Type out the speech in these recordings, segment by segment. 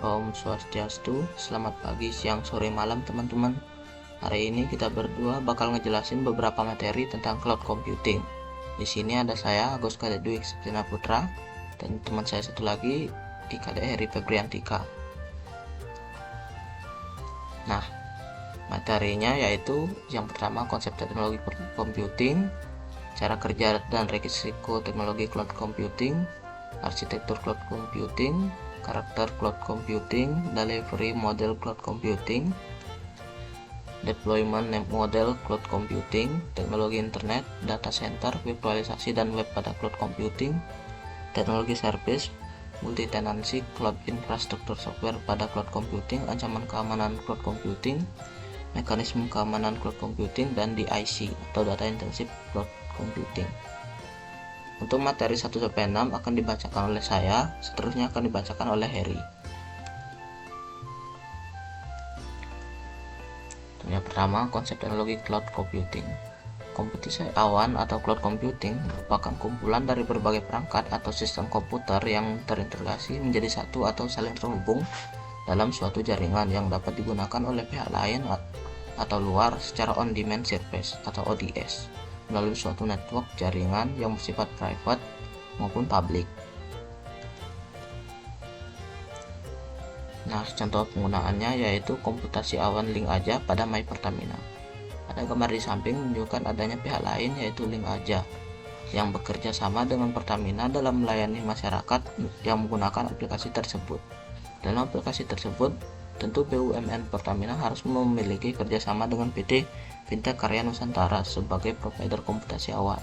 Om Swastiastu, selamat pagi, siang, sore, malam teman-teman. Hari ini kita berdua bakal ngejelasin beberapa materi tentang cloud computing. Di sini ada saya, Agus Kadek Dwi Septina Putra, dan teman saya satu lagi, Kadek Heri Febriantika. Nah, materinya yaitu yang pertama konsep teknologi computing, cara kerja dan risiko teknologi cloud computing, arsitektur cloud computing, karakter cloud computing, delivery model cloud computing, deployment model cloud computing, teknologi internet, data center, virtualisasi dan web pada cloud computing, teknologi service, multi-tenancy, cloud infrastruktur software pada cloud computing, ancaman keamanan cloud computing, mekanisme keamanan cloud computing, dan DIC atau data intensive cloud computing. Untuk materi 1-6 akan dibacakan oleh saya, seterusnya akan dibacakan oleh Heri. Yang pertama, konsep teknologi cloud computing. Komputasi awan atau cloud computing merupakan kumpulan dari berbagai perangkat atau sistem komputer yang terintegrasi menjadi satu atau saling terhubung dalam suatu jaringan yang dapat digunakan oleh pihak lain atau luar secara on-demand service atau ODS melalui suatu network jaringan yang bersifat private maupun public. Nah, contoh penggunaannya yaitu komputasi awan link aja pada My Pertamina. Pada gambar di samping menunjukkan adanya pihak lain yaitu Link Aja yang bekerja sama dengan Pertamina dalam melayani masyarakat yang menggunakan aplikasi tersebut. Dalam aplikasi tersebut, tentu BUMN Pertamina harus memiliki kerjasama dengan PT Fintech Karya Nusantara sebagai provider komputasi awan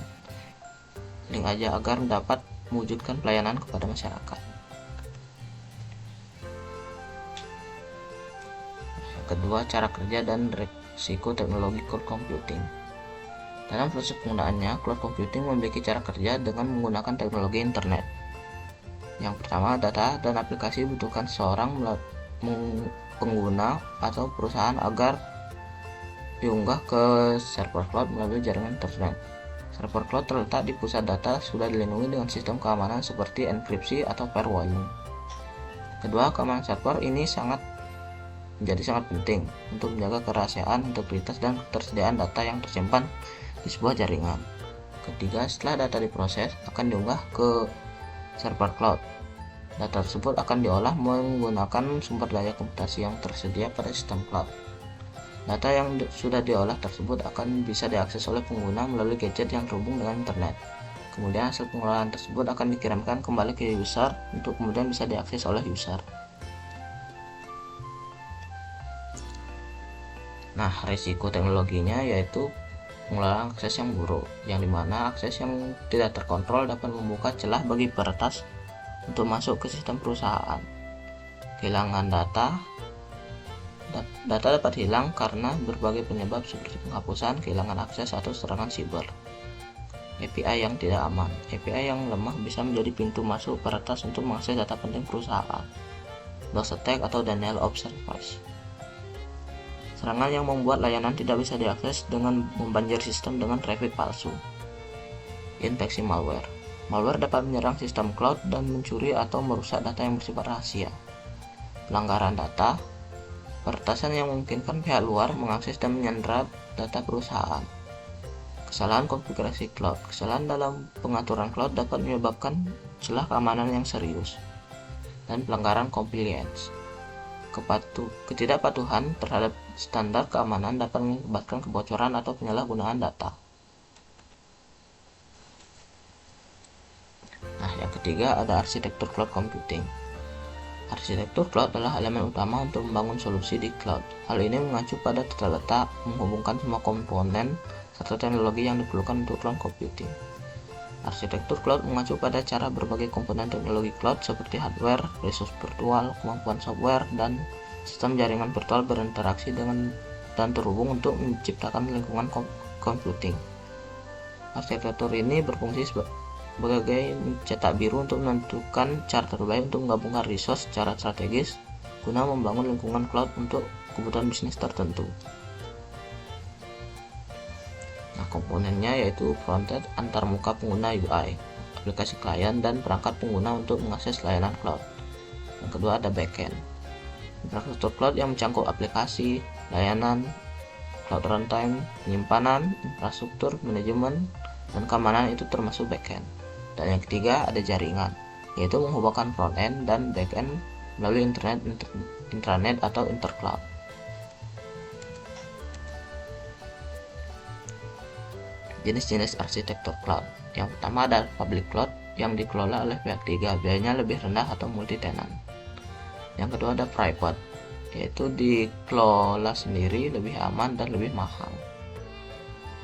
Link Aja agar dapat mewujudkan pelayanan kepada masyarakat. Kedua, cara kerja dan risiko teknologi cloud computing. Dalam proses penggunaannya, cloud computing memiliki cara kerja dengan menggunakan teknologi internet. Yang pertama, data dan aplikasi dibutuhkan seorang pengguna atau perusahaan agar diunggah ke server cloud melalui jaringan internet. Server cloud terletak di pusat data, sudah dilindungi dengan sistem keamanan seperti enkripsi atau firewalling. Kedua, keamanan server ini menjadi sangat penting untuk menjaga kerahasiaan, integritas, dan ketersediaan data yang tersimpan di sebuah jaringan. Ketiga, setelah data diproses, akan diunggah ke server cloud. Data tersebut akan diolah menggunakan sumber daya komputasi yang tersedia pada sistem cloud. Data yang sudah diolah tersebut akan bisa diakses oleh pengguna melalui gadget yang terhubung dengan internet. Kemudian hasil pengolahan tersebut akan dikirimkan kembali ke user untuk kemudian bisa diakses oleh user. Nah, risiko teknologinya yaitu pengelolaan akses yang buruk, yang dimana akses yang tidak terkontrol dapat membuka celah bagi peretas untuk masuk ke sistem perusahaan. Kehilangan data dapat hilang karena berbagai penyebab seperti penghapusan, kehilangan akses, atau serangan siber. API yang tidak aman. API yang lemah bisa menjadi pintu masuk peretas untuk mengakses data penting perusahaan. DOS attack atau denial of service. Serangan yang membuat layanan tidak bisa diakses dengan membanjiri sistem dengan traffic palsu. Infeksi malware. Malware dapat menyerang sistem cloud dan mencuri atau merusak data yang bersifat rahasia. Pelanggaran data. Peretasan yang memungkinkan pihak luar mengakses dan menyandera data perusahaan. Kesalahan konfigurasi cloud. Kesalahan dalam pengaturan cloud dapat menyebabkan celah keamanan yang serius. Dan pelanggaran compliance. Ketidakpatuhan terhadap standar keamanan dapat mengakibatkan kebocoran atau penyalahgunaan data. Nah, yang ketiga ada arsitektur cloud computing. Arsitektur cloud adalah elemen utama untuk membangun solusi di cloud. Hal ini mengacu pada tata letak, menghubungkan semua komponen serta teknologi yang diperlukan untuk cloud computing. Arsitektur cloud mengacu pada cara berbagai komponen teknologi cloud seperti hardware, resource virtual, kemampuan software, dan sistem jaringan virtual berinteraksi dengan dan terhubung untuk menciptakan lingkungan computing. Arsitektur ini berfungsi sebagai cetak biru untuk menentukan cara terbaik untuk menggabungkan resource secara strategis guna membangun lingkungan cloud untuk kebutuhan bisnis tertentu. Nah, komponennya yaitu frontend antarmuka pengguna UI, aplikasi klien, dan perangkat pengguna untuk mengakses layanan cloud. Yang kedua ada backend. Infrastruktur cloud yang mencangkup aplikasi, layanan, cloud runtime, penyimpanan, infrastruktur, manajemen, dan keamanan itu termasuk backend. Dan yang ketiga ada jaringan, yaitu menghubungkan frontend dan backend melalui intranet atau intercloud. Jenis-jenis arsitektur cloud. Yang pertama ada public cloud yang dikelola oleh pihak ketiga, biayanya lebih rendah atau multi-tenant. Yang kedua ada private, yaitu dikelola sendiri, lebih aman dan lebih mahal.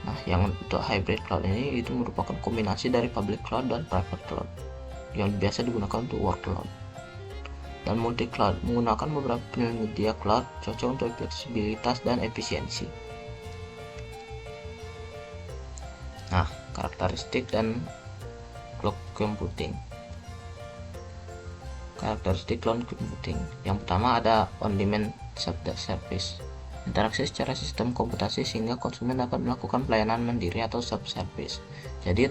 Nah, yang untuk hybrid cloud ini itu merupakan kombinasi dari public cloud dan private cloud yang biasa digunakan untuk workload. Dan multi cloud menggunakan beberapa penyedia cloud, cocok untuk fleksibilitas dan efisiensi. Nah, karakteristik dan cloud computing. Karakteristik cloud computing. Yang pertama ada on-demand service. Interaksi secara sistem komputasi sehingga konsumen dapat melakukan pelayanan mandiri atau self-service. Jadi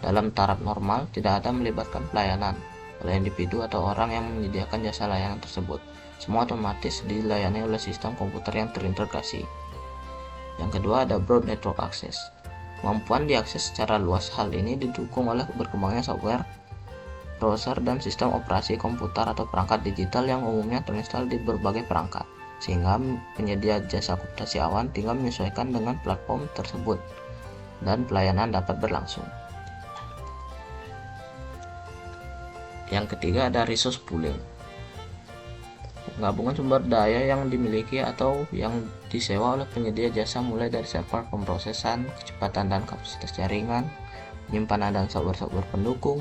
dalam taraf normal tidak ada melibatkan pelayanan oleh individu atau orang yang menyediakan jasa layanan tersebut. Semua otomatis dilayani oleh sistem komputer yang terintegrasi. Yang kedua ada broad network access. Kemampuan diakses secara luas. Hal ini didukung oleh berkembangnya software, browser, dan sistem operasi komputer atau perangkat digital yang umumnya terinstall di berbagai perangkat, sehingga penyedia jasa komputasi awan tinggal menyesuaikan dengan platform tersebut dan pelayanan dapat berlangsung. Yang ketiga ada resource pooling. Gabungan sumber daya yang dimiliki atau yang disewa oleh penyedia jasa mulai dari server pemrosesan, kecepatan dan kapasitas jaringan, penyimpanan dan software pendukung.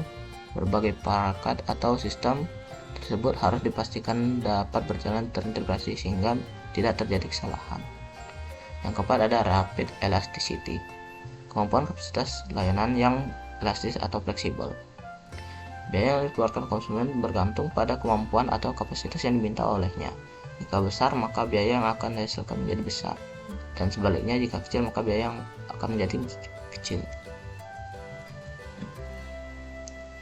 Berbagai perangkat atau sistem tersebut harus dipastikan dapat berjalan terintegrasi sehingga tidak terjadi kesalahan. Yang keempat ada rapid elasticity. Kemampuan kapasitas layanan yang elastis atau fleksibel. Biaya yang dikeluarkan konsumen bergantung pada kemampuan atau kapasitas yang diminta olehnya. Jika besar, maka biaya yang akan dihasilkan menjadi besar. Dan sebaliknya, jika kecil, maka biaya yang akan menjadi kecil.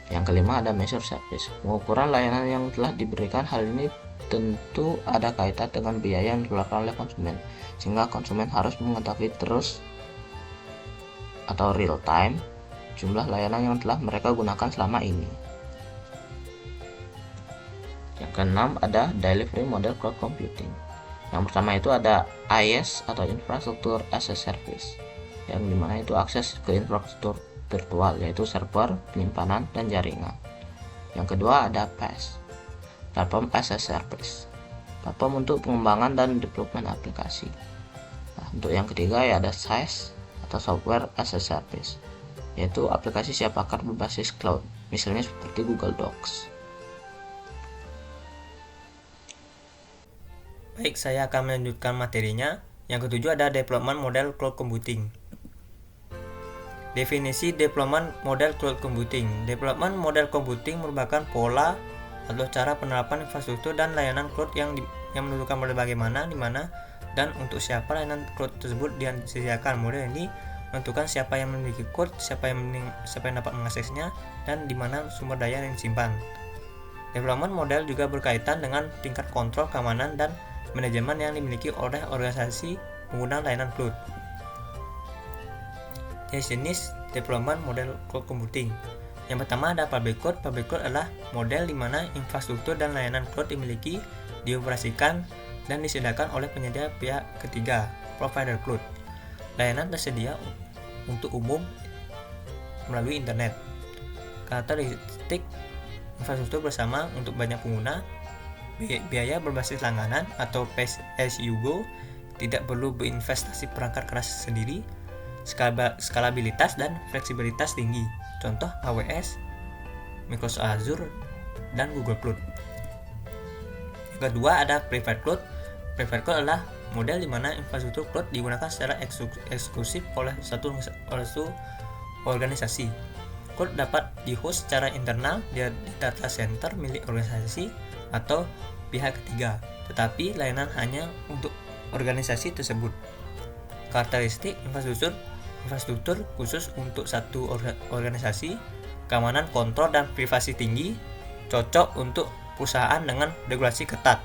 Yang kelima ada measure service. Pengukuran layanan yang telah diberikan. Hal ini tentu ada kaitan dengan biaya yang dikeluarkan oleh konsumen, sehingga konsumen harus mengetahui terus atau real time jumlah layanan yang telah mereka gunakan selama ini. Yang keenam ada delivery model cloud computing. Yang pertama itu ada IaaS atau infrastructure as a service, yang dimana itu akses ke infrastruktur virtual, yaitu server, penyimpanan, dan jaringan. Yang kedua ada PaaS, platform as a service, platform untuk pengembangan dan development aplikasi. Nah, untuk yang ketiga ya ada SaaS atau software as a service, yaitu aplikasi siap pakai berbasis cloud, misalnya seperti Google Docs. Baik, saya akan melanjutkan materinya. Yang ketujuh ada development model cloud computing. Definisi development model cloud computing. Development model computing merupakan pola atau cara penerapan infrastruktur dan layanan cloud yang menentukan model bagaimana, di mana, dan untuk siapa layanan cloud tersebut disediakan. Model ini menentukan siapa yang memiliki code, siapa yang dapat mengaksesnya, dan di mana sumber daya yang disimpan. Development model juga berkaitan dengan tingkat kontrol, keamanan, dan manajemen yang dimiliki oleh organisasi pengguna layanan cloud. Jenis development model cloud computing. Yang pertama ada public cloud. Public cloud adalah model di mana infrastruktur dan layanan cloud dimiliki, dioperasikan, dan disediakan oleh penyedia pihak ketiga, provider cloud. Layanan tersedia untuk umum melalui internet. Karakteristik infrastruktur bersama untuk banyak pengguna. Biaya berbasis langganan atau pay as you go, tidak perlu berinvestasi perangkat keras sendiri, skalabilitas dan fleksibilitas tinggi. Contoh AWS, Microsoft Azure, dan Google Cloud. Yang kedua ada private cloud. Private cloud adalah model di mana infrastruktur cloud digunakan secara eksklusif oleh satu organisasi. Cloud dapat di-host secara internal di data center milik organisasi atau pihak ketiga, tetapi layanan hanya untuk organisasi tersebut. Karakteristik infrastruktur khusus untuk satu organisasi, keamanan, kontrol, dan privasi tinggi, cocok untuk perusahaan dengan regulasi ketat.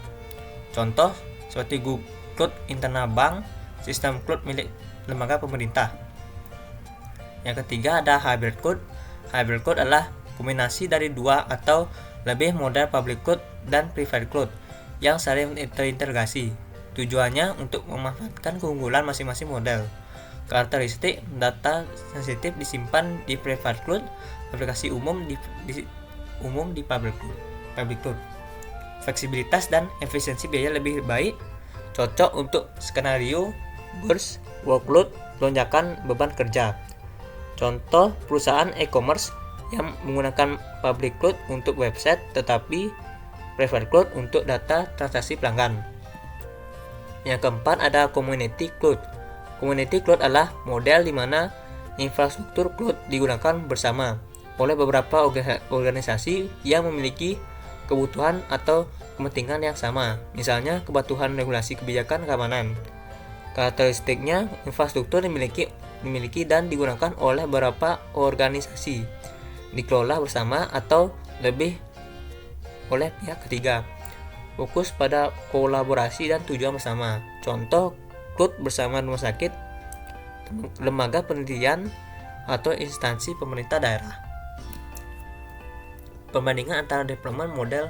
Contoh seperti Google Cloud internal bank, sistem cloud milik lembaga pemerintah. Yang ketiga ada hybrid cloud. Hybrid cloud adalah kombinasi dari dua atau lebih model public cloud dan private cloud yang saling terintegrasi. Tujuannya untuk memanfaatkan keunggulan masing-masing model. Karakteristik data sensitif disimpan di private cloud, aplikasi umum di public cloud. Fleksibilitas dan efisiensi biaya lebih baik, cocok untuk skenario burst workload, lonjakan beban kerja. Contoh perusahaan e-commerce yang menggunakan public cloud untuk website tetapi private cloud untuk data transaksi pelanggan. Yang keempat ada community cloud. Community cloud adalah model di mana infrastruktur cloud digunakan bersama oleh beberapa organisasi yang memiliki kebutuhan atau kepentingan yang sama, misalnya kebutuhan regulasi kebijakan keamanan. Karakteristiknya, infrastruktur dimiliki dan digunakan oleh beberapa organisasi, dikelola bersama atau lebih oleh pihak ketiga, fokus pada kolaborasi dan tujuan bersama. Contoh, cloud bersama rumah sakit, lembaga penelitian, atau instansi pemerintah daerah. Perbandingan antara deployment model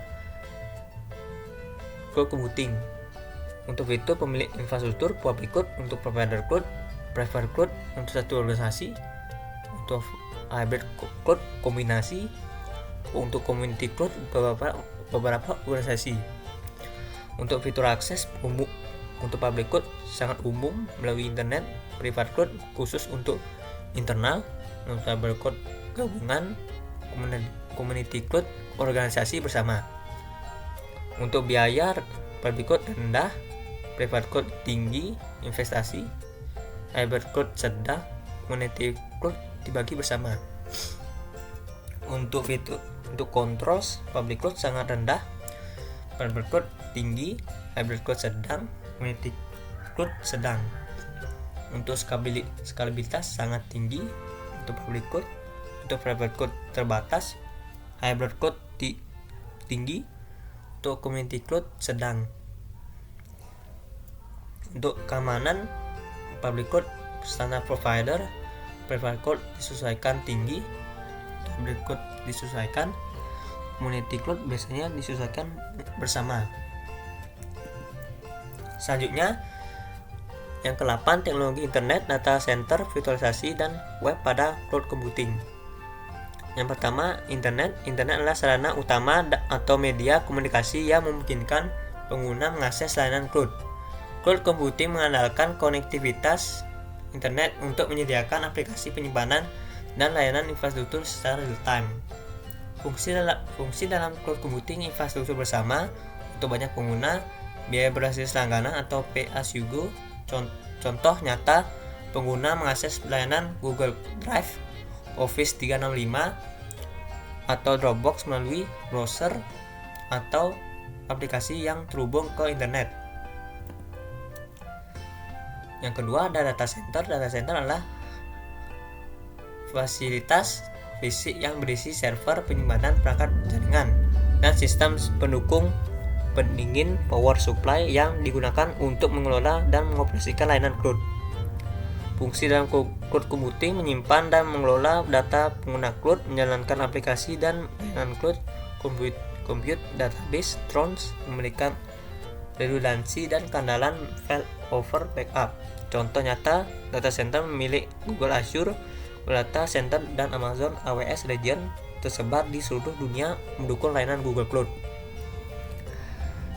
cloud computing. Untuk itu pemilik infrastruktur public cloud untuk provider cloud, private cloud untuk satu organisasi, untuk hybrid cloud kombinasi, untuk community cloud beberapa organisasi. Untuk fitur akses umum untuk public cloud sangat umum melalui internet, private cloud khusus untuk internal, untuk hybrid cloud gabungan, community cloud organisasi bersama. Untuk biaya public cloud rendah, private cloud tinggi investasi, hybrid cloud sedang, community cloud dibagi bersama. Untuk controls, public cloud sangat rendah, private cloud tinggi, hybrid cloud sedang, community cloud sedang. Untuk skalabilitas sangat tinggi untuk public cloud, untuk private cloud terbatas, hybrid cloud tinggi, untuk community cloud sedang. Untuk keamanan, public cloud standar provider, private cloud disesuaikan tinggi, hybrid cloud disesuaikan, community cloud biasanya disesuaikan bersama. Selanjutnya, yang ke-8, teknologi internet, data center, virtualisasi, dan web pada cloud computing. Yang pertama, internet. Internet adalah sarana utama atau media komunikasi yang memungkinkan pengguna mengakses layanan cloud. Cloud computing mengandalkan konektivitas internet untuk menyediakan aplikasi penyimpanan dan layanan infrastruktur secara real-time. Fungsi dalam cloud computing infrastruktur bersama untuk banyak pengguna, biaya berbasis langganan atau pay-as-you-go. Contoh nyata, pengguna mengakses layanan Google Drive, Office 365, atau Dropbox melalui browser atau aplikasi yang terhubung ke internet. Yang kedua ada data center. Data center adalah fasilitas fisik yang berisi server, penyimpanan, perangkat jaringan, dan sistem pendukung pendingin power supply yang digunakan untuk mengelola dan mengoperasikan layanan cloud. Fungsi dalam cloud computing menyimpan dan mengelola data pengguna cloud, menjalankan aplikasi dan layanan cloud, compute database, storage, memberikan redundansi dan keandalan failover backup. Contoh nyata, data center milik Google Azure, Data Center, dan Amazon AWS Region tersebar di seluruh dunia mendukung layanan Google Cloud.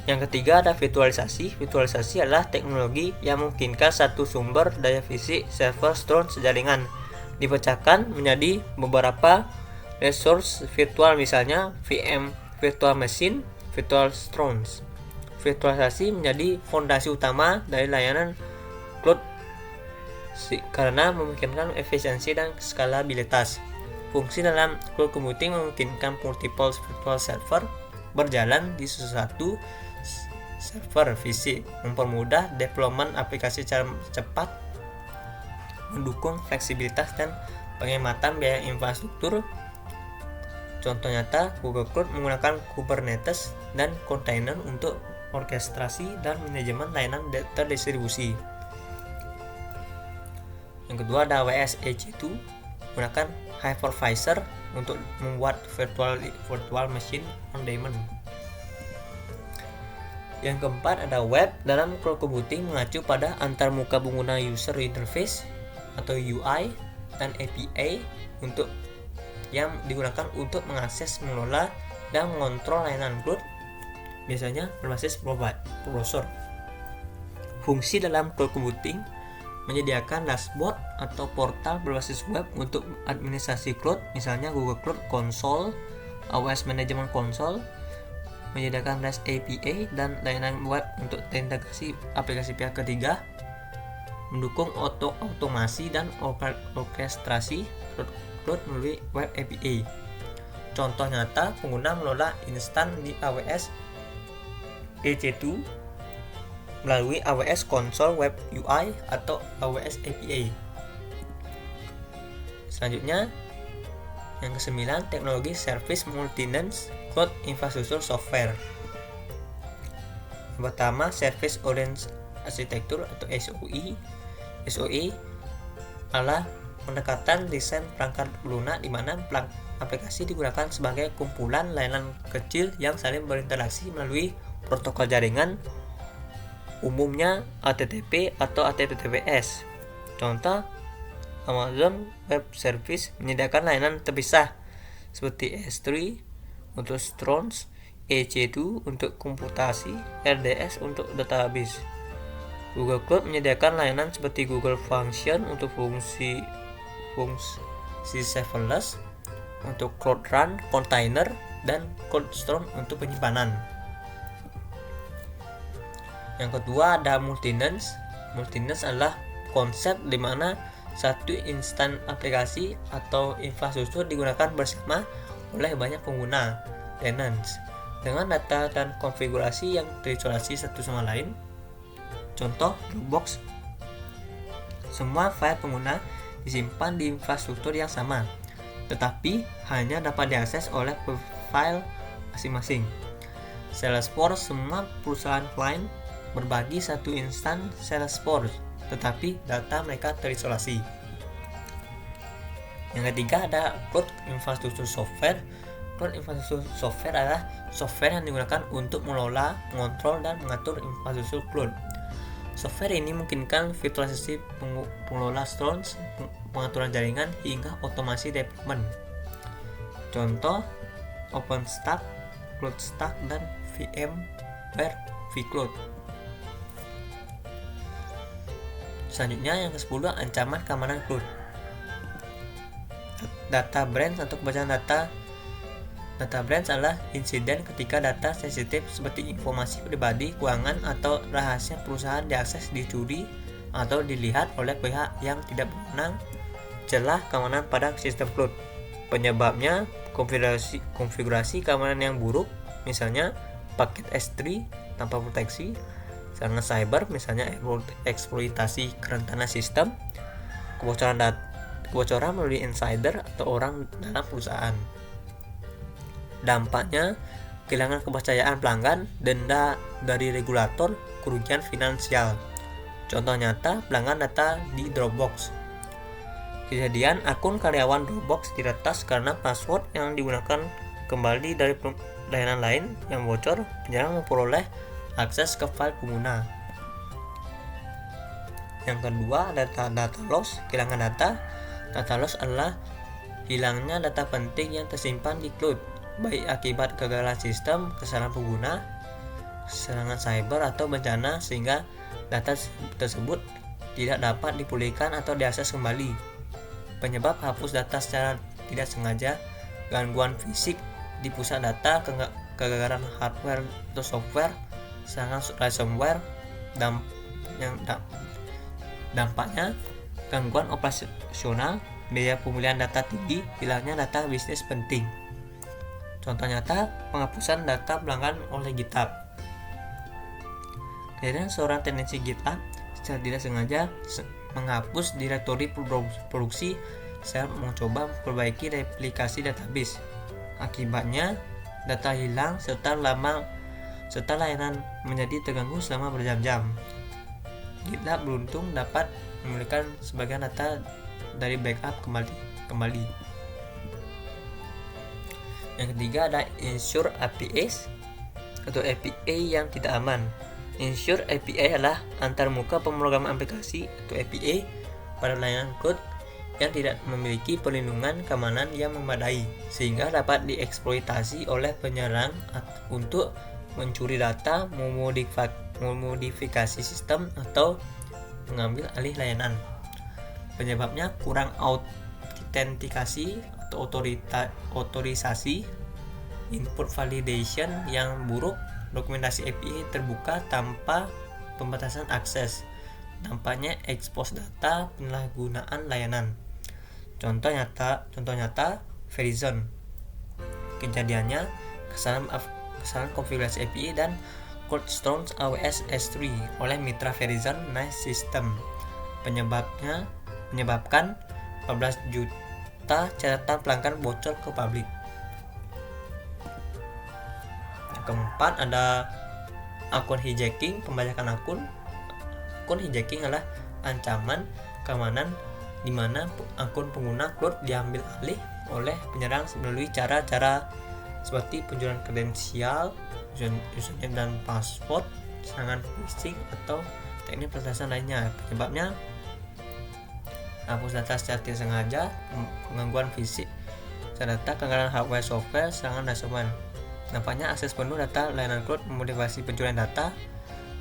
Yang ketiga ada virtualisasi. Virtualisasi adalah teknologi yang memungkinkan satu sumber daya fisik, server, storage, jaringan dipecahkan menjadi beberapa resource virtual, misalnya VM virtual machine, virtual storage. Virtualisasi menjadi fondasi utama dari layanan cloud karena memungkinkan efisiensi dan skalabilitas. Fungsi dalam cloud computing memungkinkan multiple virtual server berjalan di satu server fisik, mempermudah deployment aplikasi secara cepat, mendukung fleksibilitas dan penghematan biaya infrastruktur. Contoh nyata, Google Cloud menggunakan Kubernetes dan kontainer untuk orkestrasi, dan manajemen layanan terdistribusi. Yang kedua ada AWS EC2, gunakan hypervisor untuk membuat virtual machine on demand. Yang keempat ada web. Dalam cloud computing mengacu pada antarmuka pengguna user interface atau UI dan API untuk yang digunakan untuk mengakses, mengelola, dan mengontrol layanan cloud, biasanya berbasis browser. Fungsi dalam cloud computing menyediakan dashboard atau portal berbasis web untuk administrasi cloud, misalnya Google Cloud Console, AWS Management Console, menyediakan REST API dan layanan web untuk terintegrasi aplikasi pihak ketiga, mendukung otomasi dan orkestrasi cloud melalui web API. Contoh nyata, pengguna mengelola instan di AWS EC2 melalui AWS Console Web UI atau AWS API. Selanjutnya, yang ke-9, teknologi Service Multi-Tenant Cloud Infrastructure Software. Yang pertama, Service Oriented Architecture atau SOE. SOE adalah pendekatan desain perangkat lunak di mana aplikasi digunakan sebagai kumpulan layanan kecil yang saling berinteraksi melalui protokol jaringan, umumnya HTTP atau HTTPS. Contoh, Amazon Web Service menyediakan layanan terpisah seperti S3 untuk storage, EC2 untuk komputasi, RDS untuk database. Google Cloud menyediakan layanan seperti Google Function untuk fungsi serverless, untuk Cloud Run container, dan Cloud Storage untuk penyimpanan. Yang kedua ada multi-tenant. Multi-tenant adalah konsep di mana satu instan aplikasi atau infrastruktur digunakan bersama oleh banyak pengguna tenants dengan data dan konfigurasi yang terisolasi satu sama lain. Contoh Dropbox. Semua file pengguna disimpan di infrastruktur yang sama, tetapi hanya dapat diakses oleh file masing-masing. Salesforce, semua perusahaan klien berbagi satu instan Salesforce, tetapi data mereka terisolasi. Yang ketiga ada Cloud Infrastructure Software. Cloud Infrastructure Software adalah software yang digunakan untuk mengelola, mengontrol, dan mengatur infrastruktur cloud. Software ini memungkinkan virtualisasi pengelola storage, pengaturan jaringan, hingga otomasi deployment. Contoh OpenStack, CloudStack, dan VMware vCloud. Selanjutnya yang ke-10, ancaman keamanan cloud. Data breach atau kebocoran data. Data breach adalah insiden ketika data sensitif seperti informasi pribadi, keuangan, atau rahasia perusahaan diakses, dicuri, atau dilihat oleh pihak yang tidak berwenang. Celah keamanan pada sistem cloud. Penyebabnya konfigurasi keamanan yang buruk, misalnya paket S3 tanpa proteksi, serangan cyber, misalnya eksploitasi kerentanan sistem, kebocoran melalui insider atau orang dalam perusahaan. Dampaknya, kehilangan kepercayaan pelanggan, denda dari regulator, kerugian finansial. Contoh nyata, pelanggan data di Dropbox. Kejadian akun karyawan Dropbox diretas karena password yang digunakan kembali dari layanan lain yang bocor, penyerang memperoleh akses ke file pengguna. Yang kedua, data loss, kehilangan data. Data loss adalah hilangnya data penting yang tersimpan di cloud, baik akibat kegagalan sistem, kesalahan pengguna, serangan cyber, atau bencana, sehingga data tersebut tidak dapat dipulihkan atau diakses kembali. Penyebab hapus data secara tidak sengaja, gangguan fisik di pusat data, kegagalan hardware atau software, serangan ransomware. Dampaknya gangguan operasional, biaya pemulihan data tinggi, hilangnya data bisnis penting. Contoh nyata, penghapusan data pelanggan oleh GitHub. Kemudian seorang teknisi GitHub secara tidak sengaja menghapus direktori produksi saat mencoba memperbaiki replikasi database. Akibatnya, data hilang serta lama serta layanan menjadi terganggu selama berjam-jam. GitLab beruntung dapat memulihkan sebagian data dari backup kembali. Yang ketiga ada Insure APIs atau API yang tidak aman. Insure API adalah antarmuka pemrograman aplikasi atau API pada layanan cloud yang tidak memiliki perlindungan keamanan yang memadai, sehingga dapat dieksploitasi oleh penyerang untuk mencuri data, memodifikasi sistem, atau mengambil alih layanan. Penyebabnya kurang autentikasi atau otorisasi, input validation yang buruk, dokumentasi API terbuka tanpa pembatasan akses, dampaknya expose data, penyalahgunaan layanan. Contoh nyata Verizon. Kejadiannya kesalahan konfigurasi API dan CloudStorm AWS S3 oleh mitra Verizon NICE System menyebabkan 14 juta catatan pelanggan bocor ke publik. Yang keempat ada akun hijacking, pembajakan akun. Akun hijacking adalah ancaman keamanan di mana akun pengguna cloud diambil alih oleh penyerang melalui cara-cara seperti pencurian kredensial, username dan password, serangan phishing, atau teknik peretasan lainnya. Penyebabnya hapus data secara tidak sengaja, penggangguan fisik data, kegagalan hardware, software, serangan ransomware. Nampaknya akses penuh data layanan cloud memotivasi pencurian data.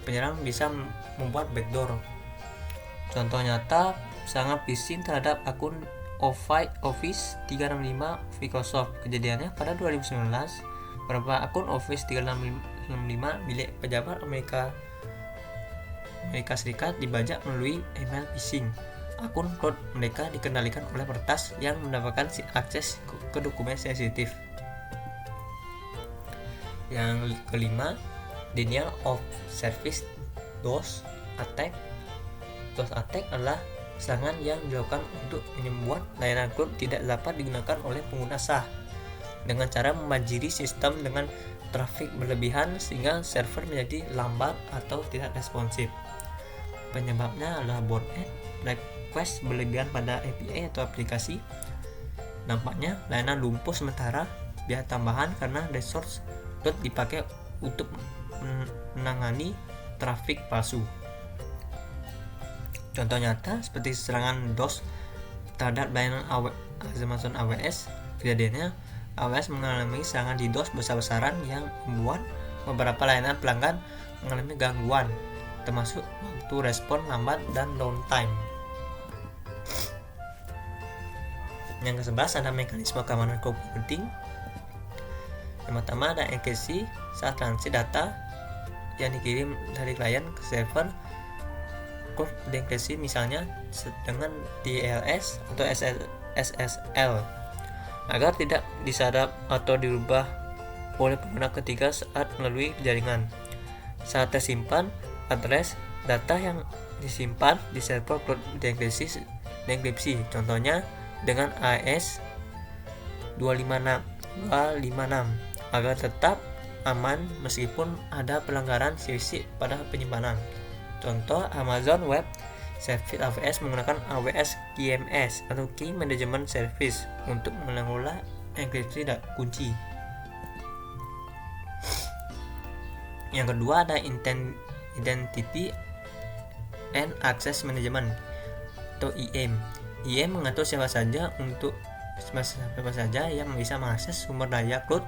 Penyerang bisa membuat backdoor. Contoh nyata serangan phishing terhadap akun Office 365 Microsoft. Kejadiannya pada 2019, beberapa akun Office 365 milik pejabat Amerika Serikat dibajak melalui email phishing. Akun cloud mereka dikendalikan oleh peretas yang mendapatkan akses ke dokumen sensitif. Yang kelima, denial of service DOS attack. DOS attack adalah serangan yang dilakukan untuk membuat layanan cloud tidak dapat digunakan oleh pengguna sah dengan cara membanjiri sistem dengan trafik berlebihan sehingga server menjadi lambat atau tidak responsif. Penyebabnya adalah botnet, request berlebihan pada API atau aplikasi. Nampaknya layanan lumpuh sementara biaya tambahan karena resource cloud dipakai untuk menangani trafik palsu. Contoh nyata seperti serangan DOS terhadap layanan Amazon AWS. Kejadiannya AWS mengalami serangan DDoS besar-besaran yang membuat beberapa layanan pelanggan mengalami gangguan, termasuk waktu respon lambat dan downtime. Yang ke-11 ada mekanisme keamanan cloud computing. Yang pertama ada enkripsi saat transit data yang dikirim dari klien ke server. Cloud dienkripsi misalnya dengan TLS atau SSL agar tidak disadap atau dirubah oleh pengguna ketiga saat melalui jaringan. Saat tersimpan, address data yang disimpan di server cloud dienkripsi. Contohnya dengan AES 256 agar tetap aman meskipun ada pelanggaran fisik pada penyimpanan. Contoh Amazon Web Service AWS menggunakan AWS KMS atau Key Management Service untuk mengelola enkripsi dan kunci. Yang kedua ada Identity and Access Management atau IAM. IAM mengatur siapa saja yang bisa mengakses sumber daya cloud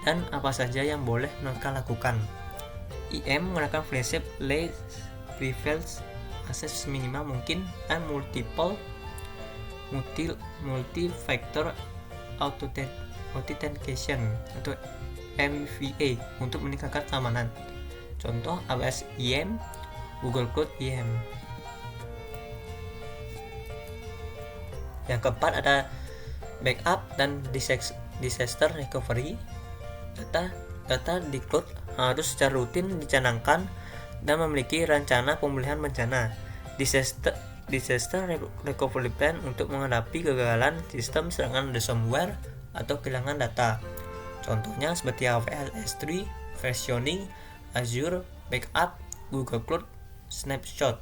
dan apa saja yang boleh mereka lakukan. IAM menggunakan prinsip least privilege access minimal mungkin dan multi-factor authentication atau MFA untuk meningkatkan keamanan. Contoh AWS IAM, Google Cloud IAM. Yang keempat ada backup dan disaster recovery. Data di cloud harus secara rutin dicanangkan dan memiliki rencana pemulihan bencana. Disaster recovery plan untuk menghadapi kegagalan sistem, serangan ransomware, atau kehilangan data. Contohnya seperti AWS S3, versioning, Azure Backup, Google Cloud Snapshot.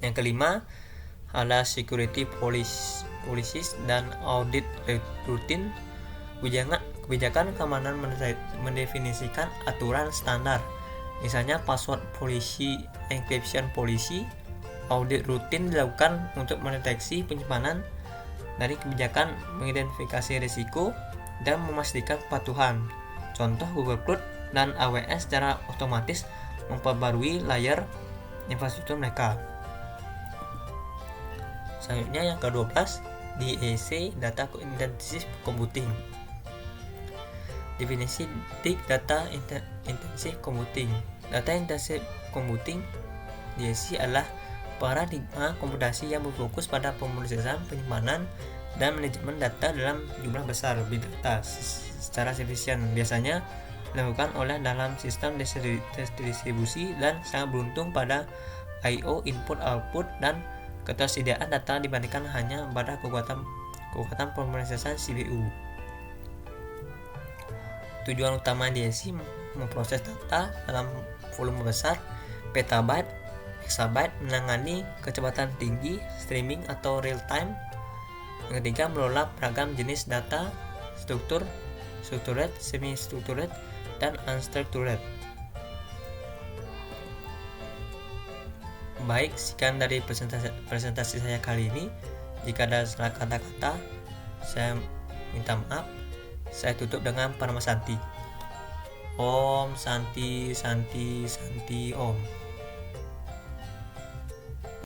Yang kelima adalah security policies dan audit rutin. Kebijakan keamanan mendefinisikan aturan standar, misalnya password policy, encryption policy. Audit rutin dilakukan untuk mendeteksi penyimpanan dari kebijakan, mengidentifikasi risiko, dan memastikan kepatuhan. Contoh, Google Cloud dan AWS secara otomatis memperbarui layer infrastruktur mereka. Selanjutnya yang ke-12, DIC, Data Intensive Computing. Definisi DIC, Data Intensive Computing. Data Intensive Computing DIC adalah paradigma komputasi yang berfokus pada pemrosesan, penyimpanan, dan manajemen data dalam jumlah besar big data secara efisien. Biasanya dilakukan oleh dalam sistem distribusi dan sangat beruntung pada I/O input output dan ketersediaan data dibandingkan hanya pada kekuatan pemrosesan CPU. Tujuan utama DIC memproses data dalam volume besar, petabyte, exabyte, menangani kecepatan tinggi, streaming atau real time. Yang ketiga, mengelola beragam jenis data, structured, semi-structured, dan unstructured. Baik, sekian dari presentasi saya kali ini. Jika ada salah kata-kata, saya minta maaf. Saya tutup dengan Parama Santi. Om Santi Santi Santi Om.